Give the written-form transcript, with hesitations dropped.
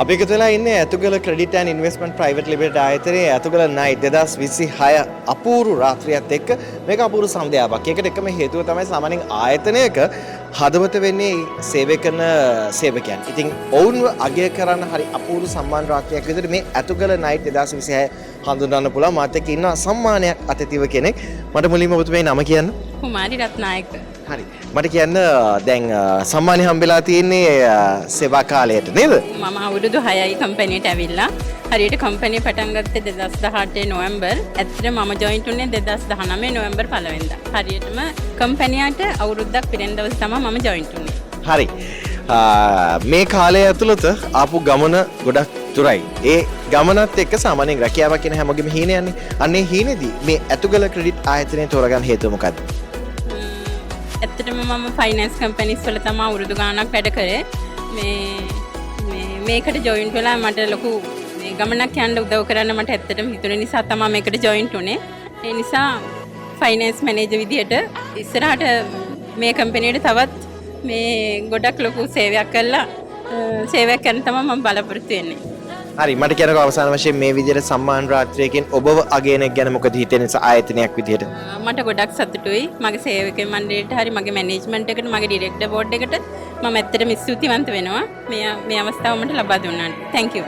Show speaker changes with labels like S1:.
S1: අපි එකතු වෙලා ඉන්නේ Athugala credit and investment private limited ආයතනයේ ඇතුගල නයිට් 2026 අපූර්ව රාත්‍රියත් එක්ක මේක අපූර්ව සන්ධ්‍යාවක්. ඒකට එකම හේතුව තමයි සාමාන්‍යයෙන් ආයතනයක හදවත වෙන්නේ සේවය කරන සේවකයන්. ඉතින් ඔවුන්ව අගය කරන්න හරි අපූර්ව සම්මාන රාත්‍රියක් විදිහට මේ ඇතුගල නයිට් 2026 හඳුන්වන්න පුළුවන්. මාත් එක්ක ඉන්නවා සම්මානයක් අතතිව කෙනෙක්. මට මුලින්ම ඔබතුමේ නම කියන්න.
S2: කුමාරි රත්නායක.
S1: හරි. මට කියන්න දැන් සම්මානය හම්බෙලා තියෙන්නේ සේවා කාලයට නේද?
S2: මම අවුරුදු 6යි කම්පැනියට ඇවිල්ලා. හරියට කම්පැනිය පටන් ගත්තේ 2018 නොවැම්බර්. ඇත්තට මම ජොයින්ට් වුණේ 2019 නොවැම්බර් 1 වෙනිදා. හරියටම කම්පැනියට අවුරුද්දක් පිරෙන දවස් තමයි මම ජොයින්ට් වුණේ.
S1: හරි. මේ කාලය ඇතුළත ආපු ගමන ගොඩක් තුරයි. ඒ ගමනත් එක්ක සාමාන්‍යයෙන් රැකියාවක් කියන හැමෝගෙම හීන යන්නේ. අන්නේ හීනේදී මේ ඇතුගල ක්‍රෙඩිට් ආයතනය තෝරගන්න හේතුව මොකද්ද?
S2: ඇත්තටම මම ෆයිනෑන්ස් කම්පැනිස් වල තමයි අවුරුදු ගාණක් වැඩ කරේ. මේකට ජොයින්ට් වෙලා මට ලොකු ගමනක් යන්න උදව් කරන්න මට ඇත්තටම හිතුන නිසා තමයි මේකට ජොයින්ට් වුනේ. ඒ නිසා ෆයිනෑන්ස් මැනේජර් විදියට ඉස්සරහට මේ කම්පැනියට තවත් මේ ගොඩක් ලොකු සේවයක් කරලා සේවයක් කරන්න තමයි මම බලාපොරොත්තු වෙන්නේ.
S1: හරි මට කියනකො අවසාන වශයෙන් මේ විදිහට සම්මාන රාත්‍රියකින් ඔබව අගයනෙක් ගැන මොකද හිතෙන්නේ ආයතනයක් විදිහට?
S2: මට ගොඩක් සතුටුයි. මගේ සේවක මණ්ඩලයට හරි මගේ මැනේජ්මන්ට් එකට මගේ ඩිරෙක්ටර් බෝඩ් එකට මම ඇත්තටම ස්තුතිවන්ත වෙනවා මේ අවස්ථාව මට ලබා දුන්නාට. Thank you.